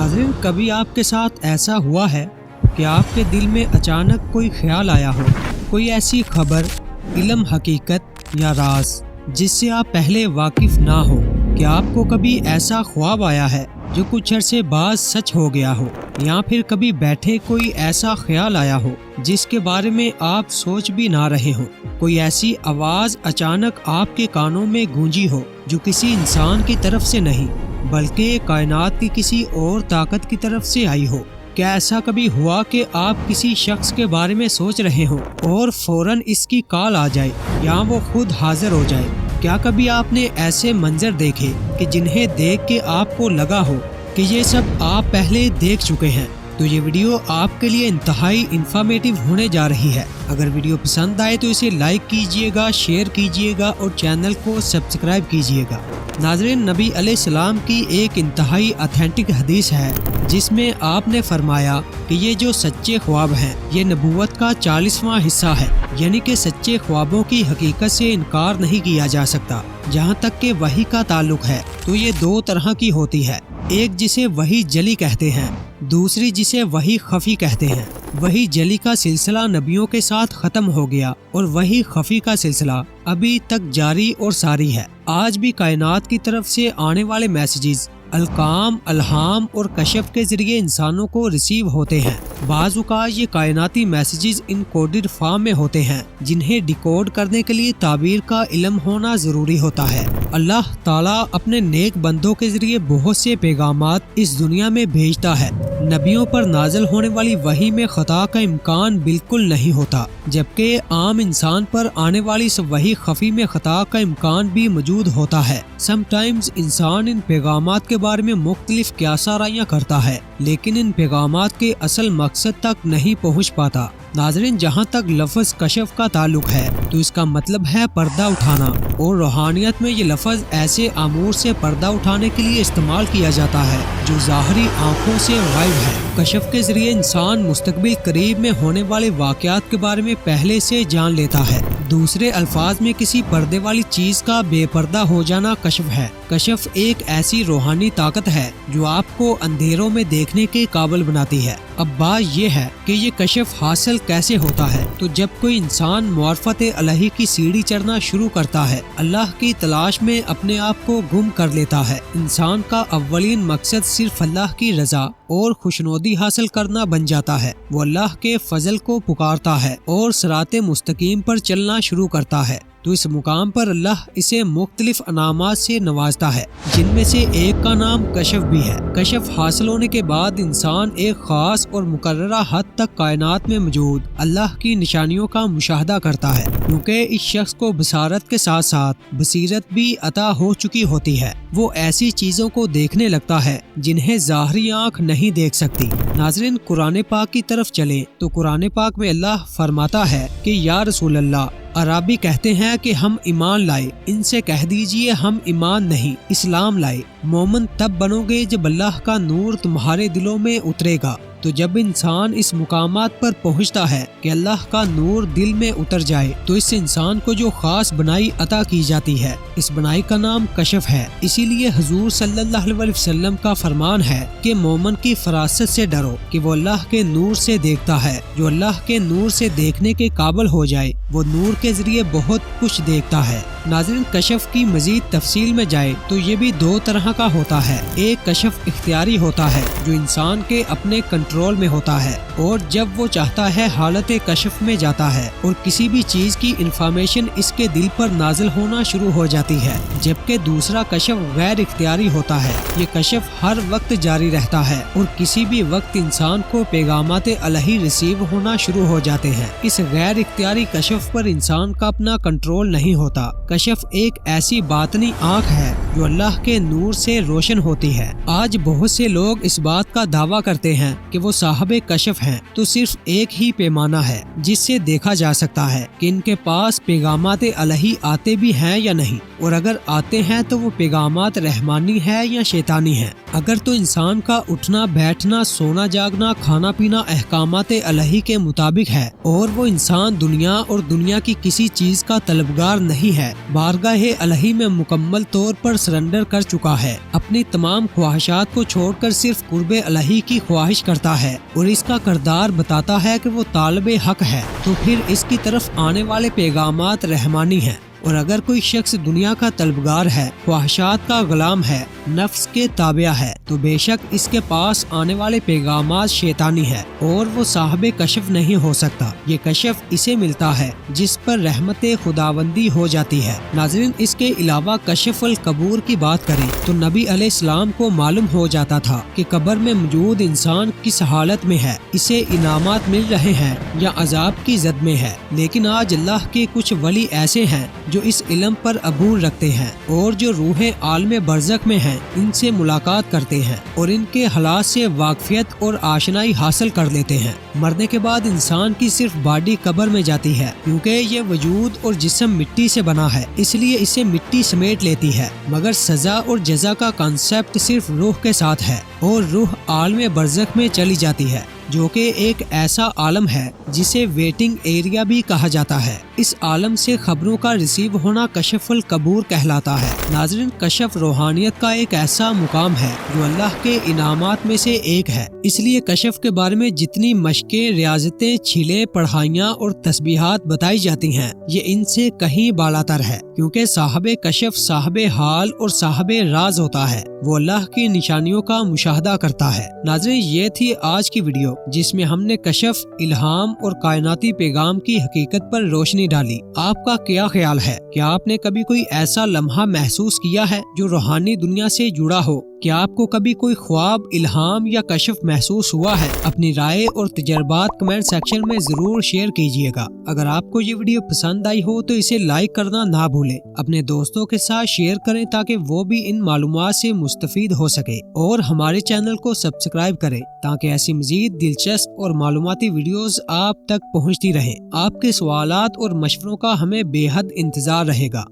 नाज़रीन, कभी आपके साथ ऐसा हुआ है कि आपके दिल में अचानक कोई ख्याल आया हो, कोई ऐसी खबर, इल्म, हकीकत या राज जिससे आप पहले वाकिफ ना हो? क्या आपको कभी ऐसा ख्वाब आया है जो कुछ अरसे बाद सच हो गया हो, या फिर कभी बैठे कोई ऐसा ख्याल आया हो जिसके बारे में आप सोच भी ना रहे हो? कोई ऐसी आवाज़ अचानक आपके कानों में गूंजी हो जो किसी इंसान की तरफ से नहीं बल्कि कायनात की किसी और ताकत की तरफ से आई हो? क्या ऐसा कभी हुआ कि आप किसी शख्स के बारे में सोच रहे हो और फौरन इसकी कॉल आ जाए या वो खुद हाजिर हो जाए? क्या कभी आपने ऐसे मंजर देखे कि जिन्हें देख के आपको लगा हो कि ये सब आप पहले देख चुके हैं? तो ये वीडियो आपके लिए इंतहाई इंफॉर्मेटिव होने जा रही है। अगर वीडियो पसंद आए तो इसे लाइक कीजिएगा, शेयर कीजिएगा और चैनल को सब्सक्राइब कीजिएगा। नाज़रीन, नबी अलैहिस्सलाम की एक इंतहाई ऑथेंटिक हदीस है जिसमें आपने फरमाया कि ये जो सच्चे ख्वाब हैं ये नबूवत का 40वां हिस्सा है, यानी कि सच्चे ख्वाबों की हकीकत से इनकार नहीं किया जा सकता। जहाँ तक कि वही का ताल्लुक है तो ये दो तरह की होती है, एक जिसे वही जली कहते हैं, दूसरी जिसे वही खफी कहते हैं। वही जली का सिलसिला नबियों के साथ खत्म हो गया और वही खफी का सिलसिला अभी तक जारी और सारी है। आज भी कायनात की तरफ से आने वाले मैसेजेस अलकाम, अलहाम और कशफ के जरिए इंसानों को रिसीव होते हैं। बाज़-औक़ात ये कायनाती मैसेजेस इनकोडेड फॉर्म में होते हैं जिन्हें डिकोड करने के लिए ताबीर का इल्म होना जरूरी होता है। अल्लाह ताला अपने नेक बंदों के जरिए बहुत से पैगामात इस दुनिया में भेजता है। नबियों पर नाज़िल होने वाली वही में खता का इम्कान बिल्कुल नहीं होता, जबकि आम इंसान पर आने वाली वही खफी में खता का इम्कान भी मौजूद होता है। समटाइम्स इंसान इन पैगामात के बारे में मुख्तलिफ क़ियासाराइयाँ करता है, लेकिन इन पैगामात के असल मकसद तक नहीं पहुँच पाता। नाज़रीन, जहाँ तक लफ्ज़ कशफ का ताल्लुक है तो इसका मतलब है पर्दा उठाना, और रूहानियत में ये लफ्ज़ ऐसे आमूर से पर्दा उठाने के लिए इस्तेमाल किया जाता है जो ज़ाहरी आँखों से गायब है। कशफ के जरिए इंसान मुस्तकबिल करीब में होने वाले वाक़यात के बारे में पहले से जान लेता है। दूसरे अल्फाज में किसी पर्दे वाली चीज का बेपर्दा हो जाना कशफ है। कशफ एक ऐसी रूहानी ताकत है जो आपको अंधेरों में देखने के काबिल बनाती है। अब बात ये है कि ये कशफ हासिल कैसे होता है? तो जब कोई इंसान मारिफत इलाही की सीढ़ी चढ़ना शुरू करता है, अल्लाह की तलाश में अपने आप को गुम कर लेता है। इंसान का अव्वलीन मकसद सिर्फ अल्लाह की रजा और खुशनुदी हासिल करना बन जाता है। वो अल्लाह के फजल को पुकारता है और सिराते मुस्तकीम पर चलना शुरू करता है। तो इस मुकाम पर अल्लाह इसे मुख्तलिफ अनामात से नवाजता है, जिनमें से एक का नाम कशफ भी है। कशफ हासिल होने के बाद इंसान एक खास और मुकर्ररा हद तक कायनात में मौजूद अल्लाह की निशानियों का मुशाहदा करता है, क्योंकि इस शख्स को बसारत के साथ साथ बसीरत भी अता हो चुकी होती है। वो ऐसी चीजों को देखने लगता है जिन्हें ज़ाहरी आँख नहीं देख सकती। नाज़रीन, कुरान पाक की तरफ चले तो कुरान पाक में अल्लाह फरमाता है कि या रसूल अल्लाह, अराबी कहते हैं कि हम ईमान लाए, इनसे कह दीजिए हम ईमान नहीं इस्लाम लाए। मोमिन तब बनोगे जब अल्लाह का नूर तुम्हारे दिलों में उतरेगा। तो जब इंसान इस मुकामात पर पहुंचता है कि अल्लाह का नूर दिल में उतर जाए तो इस इंसान को जो खास बनाई अता की जाती है, इस बनाई का नाम कशफ है। इसीलिए हुजूर सल्लल्लाहु अलैहि वसल्लम का फरमान है कि मोमिन की फरासत से डरो कि वो अल्लाह के नूर से देखता है। जो अल्लाह के नूर से देखने के काबिल हो जाए वो नूर के जरिए बहुत कुछ देखता है। नाज़रीन, कशफ की मजीद तफसील में जाए तो ये भी दो तरह का होता है। एक कशफ इख्तियारी होता है जो इंसान के अपने कंट्रोल में होता है और जब वो चाहता है हालत कशफ में जाता है और किसी भी चीज की इंफॉर्मेशन इसके दिल पर नाजिल होना शुरू हो जाती है। जबकि दूसरा कशफ गैर इख्तियारी होता है। ये कशफ हर वक्त जारी रहता है और किसी भी वक्त इंसान को पैगामात इलाही रिसीव होना शुरू हो जाते हैं। इस गैर इख्तियारी कशफ पर इंसान का अपना कंट्रोल नहीं होता। कशफ एक ऐसी बातनी आँख है जो अल्लाह के नूर से रोशन होती है। आज बहुत से लोग इस बात का दावा करते हैं कि वो साहबे कशफ हैं, तो सिर्फ एक ही पैमाना है जिससे देखा जा सकता है कि इनके पास पैगामात इलाही आते भी हैं या नहीं, और अगर आते हैं तो वो पैगामात रहमानी है या शैतानी है। अगर तो इंसान का उठना बैठना, सोना जागना, खाना पीना अहकामात इलाही के मुताबिक है और वो इंसान दुनिया और दुनिया की किसी चीज का तलबगार नहीं है, बारगाह अलही में मुकम्मल तौर पर सरेंडर कर चुका है, अपनी तमाम ख्वाहिशात को छोड़कर सिर्फ कुर्बे अलही की ख्वाहिश करता है और इसका किरदार बताता है कि वो तालिबे हक है, तो फिर इसकी तरफ आने वाले पैगामात रहमानी हैं। और अगर कोई शख्स दुनिया का तलबगार है, ख्वाहिशात का गुलाम है, नफ्स के ताबिया है, तो बेशक इसके पास आने वाले पैगामात शैतानी है और वो साहिब कशफ नहीं हो सकता। ये कशफ इसे मिलता है जिस पर रहमत खुदावंदी हो जाती है। नाज़रीन, इसके अलावा कशफ अल कबूर की बात करें तो नबी अलैहिस्सलाम को मालूम हो जाता था कि कब्र में मौजूद इंसान किस हालत में है, इसे इनामात मिल रहे हैं या अजाब की जद में है। लेकिन आज अल्लाह के कुछ वली ऐसे हैं जो इस इल्म पर अबूर रखते हैं और जो रूह आलम बरज़ख में हैं, इनसे मुलाकात करते हैं और इनके हालात से वाकफियत और आशनाई हासिल कर लेते हैं। मरने के बाद इंसान की सिर्फ बॉडी कब्र में जाती है, क्योंकि ये वजूद और जिस्म मिट्टी से बना है, इसलिए इसे मिट्टी समेट लेती है। मगर सजा और जजा का कॉन्सेप्ट सिर्फ रूह के साथ है और रूह आलम बरज़ख में चली जाती है, जो कि एक ऐसा आलम है जिसे वेटिंग एरिया भी कहा जाता है। इस आलम से खबरों का रिसीव होना कशफ अल कबूर कहलाता है। नाज़रीन, कशफ रूहानियत का एक ऐसा मुकाम है जो अल्लाह के इनामात में से एक है। इसलिए कशफ के बारे में जितनी मशकें, रियाजतें, छिलें, पढ़ाइयाँ और तस्बीहात बताई जाती हैं, ये इनसे कहीं बालातर है, क्योंकि साहिब कशफ साहिब हाल और साहिब राज होता है। वो अल्लाह की निशानियों का मुशाहदा करता है। नाज़रीन, ये थी आज की वीडियो जिसमें हमने कशफ, इल्हाम और कायनाती पैगाम की हकीकत पर रोशनी डाली। आपका क्या ख्याल है? क्या आपने कभी कोई ऐसा लम्हा महसूस किया है जो रूहानी दुनिया से जुड़ा हो? क्या आपको कभी कोई ख्वाब, इल्हाम या कशफ महसूस हुआ है? अपनी राय और तजर्बात कमेंट सेक्शन में जरूर शेयर कीजिएगा। अगर आपको ये वीडियो पसंद आई हो तो इसे लाइक करना ना भूलें। अपने दोस्तों के साथ शेयर करें ताकि वो भी इन मालूमात से मुस्तफीद हो सके, और हमारे चैनल को सब्सक्राइब करें ताकि ऐसी मजीद दिलचस्प और मालूमाती वीडियोस आप तक पहुंचती रहें। आपके सवालात और मशवरों का हमें बेहद इंतजार रहेगा।